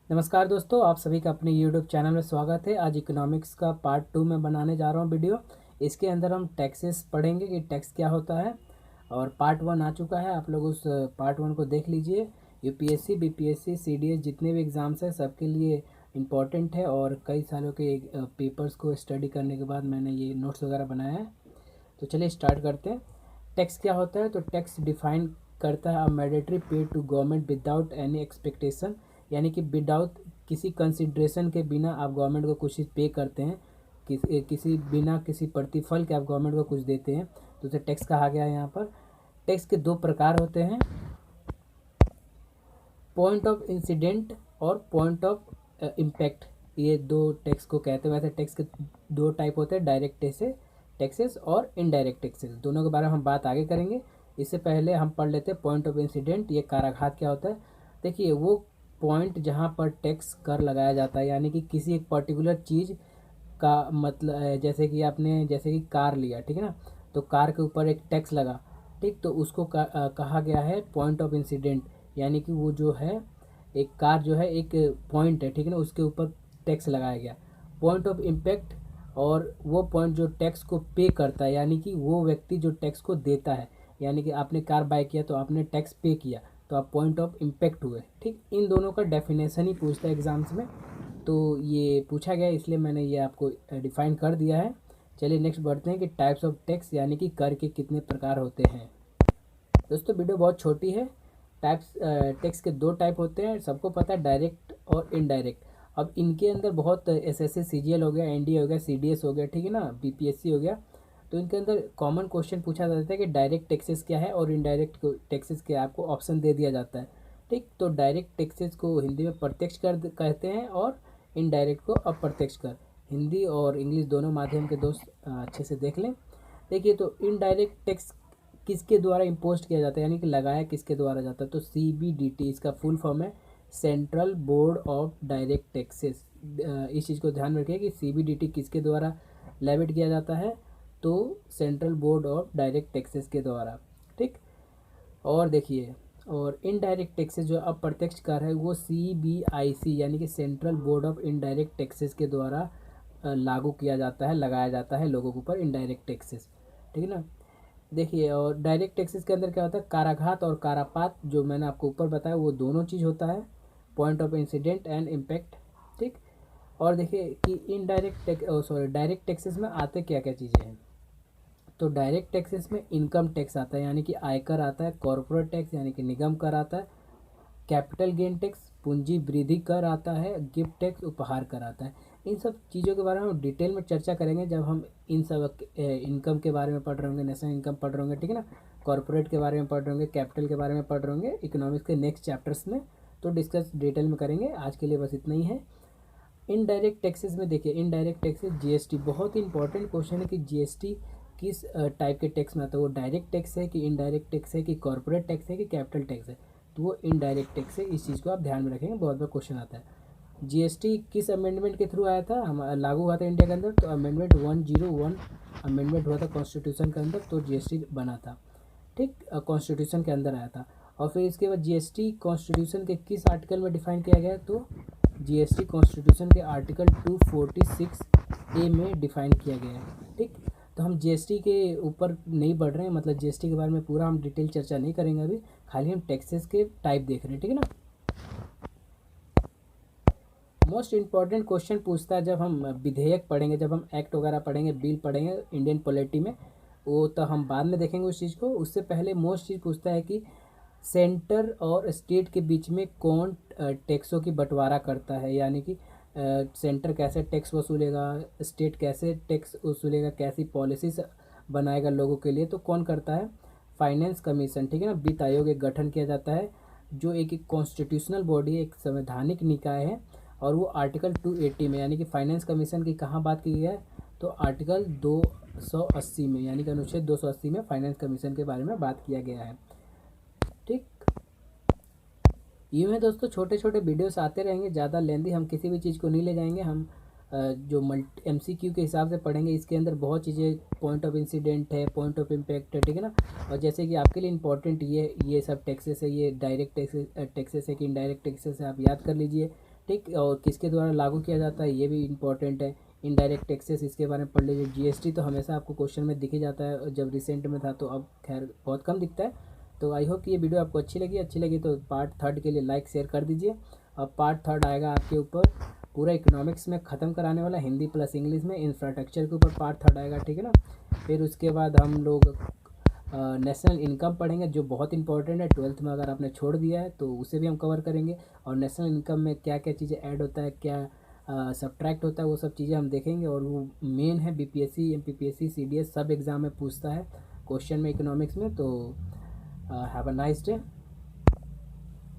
नमस्कार दोस्तों, आप सभी का अपने यूट्यूब चैनल में स्वागत है। आज इकोनॉमिक्स का पार्ट 2 में बनाने जा रहा हूँ वीडियो। इसके अंदर हम टैक्सेस पढ़ेंगे कि टैक्स क्या होता है। और पार्ट 1 आ चुका है, आप लोग उस पार्ट 1 को देख लीजिए। यूपीएससी, बीपीएससी, सीडीएस जितने भी एग्ज़ाम्स हैं सबके लिए इम्पॉर्टेंट है। और कई सालों के पेपर्स को स्टडी करने के बाद मैंने ये नोट्स वगैरह बनाया है। तो चलिए स्टार्ट करते हैं। टैक्स क्या होता है? तो टैक्स डिफाइन करता है a mandatory pay to government without any expectation, यानी कि विदाउट किसी कंसिड्रेशन के बिना आप गवर्नमेंट को कुछ चीज़ पे करते हैं, किसी बिना किसी प्रतिफल के आप गवर्नमेंट को कुछ देते हैं, तो उसे टैक्स कहा गया है। यहाँ पर टैक्स के दो प्रकार होते हैं, पॉइंट ऑफ इंसिडेंट और पॉइंट ऑफ इम्पैक्ट। ये दो टैक्स को कहते हैं। वैसे टैक्स के दो टाइप होते हैं, डायरेक्ट टैक्सेस और इनडायरेक्ट टैक्सेस। दोनों के बारे में हम बात आगे करेंगे। इससे पहले हम पढ़ लेते हैं पॉइंट ऑफ इंसिडेंट। ये काराघात क्या होता है? देखिए, वो पॉइंट जहाँ पर टैक्स कर लगाया जाता है, यानी कि किसी एक पर्टिकुलर चीज़ का मतलब, जैसे कि कार लिया, ठीक है ना, तो कार के ऊपर एक टैक्स लगा, ठीक, तो उसको कहा गया है पॉइंट ऑफ इंसिडेंट। यानी कि वो जो है एक कार जो है एक पॉइंट है, ठीक है ना, उसके ऊपर टैक्स लगाया गया। पॉइंट ऑफ इम्पैक्ट, और वो पॉइंट जो टैक्स को पे करता है, यानी कि वो व्यक्ति जो टैक्स को देता है। यानी कि आपने कार बाय किया तो आपने टैक्स पे किया, तो आप पॉइंट ऑफ इम्पैक्ट हुए। ठीक, इन दोनों का डेफिनेशन ही पूछता है एग्जाम्स में, तो ये पूछा गया इसलिए मैंने ये आपको डिफाइन कर दिया है। चलिए नेक्स्ट बढ़ते हैं कि टाइप्स ऑफ टैक्स, यानी कि कर के कितने प्रकार होते हैं। दोस्तों वीडियो बहुत छोटी है। टाइप्स टैक्स के दो टाइप होते हैं, सबको पता है, डायरेक्ट और इनडायरेक्ट। अब इनके अंदर बहुत एसएससी सीजीएल हो गया, एनडीए हो गया, सीडीएस हो गया, ठीक है ना, बीपीएससी हो गया, तो इनके अंदर कॉमन क्वेश्चन पूछा जाता है कि डायरेक्ट टैक्सेस क्या है और इनडायरेक्ट टैक्सेस क्या है। आपको ऑप्शन दे दिया जाता है। ठीक, तो डायरेक्ट टैक्सेस को हिंदी में प्रत्यक्ष कर कहते हैं और इनडायरेक्ट को अप्रत्यक्ष कर। हिंदी और इंग्लिश दोनों माध्यम के दोस्त अच्छे से देख लें। देखिए, तो इनडायरेक्ट टैक्स किसके द्वारा इम्पोज किया जाता है, यानी कि लगाया किसके द्वारा जाता है? तो सीबीडीटी इसका फुल फॉर्म है, central board of direct taxes. इस चीज़ को ध्यान में रखिए कि सीबीडीटी किसके द्वारा लेविट किया जाता है, तो central board of direct taxes के द्वारा। ठीक, और देखिए, और इनडायरेक्ट टैक्सेस जो अप्रत्यक्ष कर है वो सीबीआईसी, यानी कि central board of indirect taxes के द्वारा लागू किया जाता है, लगाया जाता है लोगों के ऊपर इनडायरेक्ट टैक्सेस। ठीक है ना। देखिए, और डायरेक्ट टैक्सेस के अंदर क्या होता है, काराघात और कारापात, जो मैंने आपको ऊपर बताया वो दोनों चीज़ होता है, point of incident and impact. ठीक, और देखिए कि इनडायरेक्ट टैक्स डायरेक्ट टैक्सेस में आते क्या क्या चीज़ें हैं। तो डायरेक्ट टैक्सेस में इनकम टैक्स आता है, यानी कि आयकर आता है, कॉर्पोरेट टैक्स यानी कि निगम कर आता है, कैपिटल गेन टैक्स पूंजी वृद्धि कर आता है, गिफ्ट टैक्स उपहार कर आता है। इन सब चीज़ों के बारे में हम डिटेल में चर्चा करेंगे जब हम इन सब इनकम के बारे में पढ़ रहे होंगे, नेशनल इनकम पढ़ रहे होंगे, ठीक है ना, कॉर्पोरेट के बारे में पढ़ रहे होंगे, कैपिटल के बारे में पढ़ रहे होंगे इकोनॉमिक्स के नेक्स्ट चैप्टर्स में, तो डिस्कस डिटेल में करेंगे। आज के लिए बस इतना ही है। इनडायरेक्ट टैक्सेस में देखिए, इनडायरेक्ट टैक्सेस जीएसटी बहुत ही इंपॉर्टेंट क्वेश्चन है कि जीएसटी किस टाइप के टैक्स में आता है। वो डायरेक्ट टैक्स है कि इनडायरेक्ट टैक्स है कि कॉर्पोरेट टैक्स है कि कैपिटल टैक्स है, तो वो इनडायरेक्ट टैक्स है। इस चीज़ को आप ध्यान में रखेंगे, बहुत बार क्वेश्चन आता है। जीएसटी किस अमेंडमेंट के थ्रू आया था, हम लागू हुआ था इंडिया के अंदर? तो अमेंडमेंट 101 अमेंडमेंट हुआ था कॉन्स्टिट्यूशन के अंदर, तो जीएसटी बना था। ठीक, कॉन्स्टिट्यूशन के अंदर आया था। और फिर इसके बाद जीएसटी कॉन्स्टिट्यूशन के किस आर्टिकल में डिफाइन किया गया है? तो जीएसटी कॉन्स्टिट्यूशन के आर्टिकल 246 ए में डिफाइन किया गया है। ठीक, तो हम जीएसटी के ऊपर नहीं बढ़ रहे हैं, मतलब जीएसटी के बारे में पूरा हम डिटेल चर्चा नहीं करेंगे अभी, खाली हम टैक्सेस के टाइप देख रहे हैं, ठीक है ना। मोस्ट इंपॉर्टेंट क्वेश्चन पूछता है जब हम विधेयक पढ़ेंगे, जब हम एक्ट वगैरह पढ़ेंगे, बिल पढ़ेंगे इंडियन पॉलिटी में, वो तो हम बाद में देखेंगे उस चीज़ को। उससे पहले मोस्ट चीज़ पूछता है कि सेंटर और स्टेट के बीच में कौन टैक्सों की बंटवारा करता है, यानी कि सेंटर कैसे टैक्स वसूलेगा, स्टेट कैसे टैक्स वसूलेगा, कैसी पॉलिसीज बनाएगा लोगों के लिए, तो कौन करता है? फाइनेंस कमीशन, ठीक है ना। वित्त आयोग एक गठन किया जाता है, जो एक कॉन्स्टिट्यूशनल बॉडी है, एक संवैधानिक निकाय है, और वो आर्टिकल 280 में, यानी कि फाइनेंस कमीशन की कहाँ बात की गई है? तो आर्टिकल 280 में, यानी कि अनुच्छेद 280 में फाइनेंस कमीशन के बारे में बात किया गया है। ठीक, यूँ है दोस्तों, छोटे छोटे वीडियोस आते रहेंगे, ज़्यादा लेंदी हम किसी भी चीज़ को नहीं ले जाएंगे। हम जो मल्टी एमसीक्यू के हिसाब से पढ़ेंगे। इसके अंदर बहुत चीज़ें, पॉइंट ऑफ इंसिडेंट है, पॉइंट ऑफ इम्पैक्ट है, ठीक है ना। और जैसे कि आपके लिए इंपॉर्टेंट ये सब टैक्सेस है, ये डायरेक्ट टैक्सेस है कि इनडायरेक्ट टैक्सेस है, आप याद कर लीजिए। ठीक। और किसके द्वारा लागू किया जाता है ये भी इम्पोर्टेंट है। इनडायरेक्ट टैक्सेस इसके बारे में पढ़ लीजिए। जीएसटी तो हमेशा आपको क्वेश्चन में दिख ही जाता है, जब रिसेंट में था तो अब खैर बहुत कम दिखता है। तो आई होप कि ये वीडियो आपको अच्छी लगी तो पार्ट थर्ड के लिए लाइक शेयर कर दीजिए। अब पार्ट थर्ड आएगा आपके ऊपर पूरा इकोनॉमिक्स में ख़त्म कराने वाला, हिंदी प्लस इंग्लिश में इंफ्रास्ट्रक्चर के ऊपर पार्ट थर्ड आएगा, ठीक है ना। फिर उसके बाद हम लोग नेशनल इनकम पढ़ेंगे जो बहुत इंपॉर्टेंट है, ट्वेल्थ में अगर आपने छोड़ दिया है तो उसे भी हम कवर करेंगे। और नेशनल इनकम में क्या क्या चीज़ें ऐड होता है, क्या सब्ट्रैक्ट होता है, वो सब चीज़ें हम देखेंगे। और वो मेन है बीपीएससी, एमपीपीएससी, सीडीएस सब एग्ज़ाम में पूछता है क्वेश्चन में इकोनॉमिक्स में। तो हैव अ नाइस डे।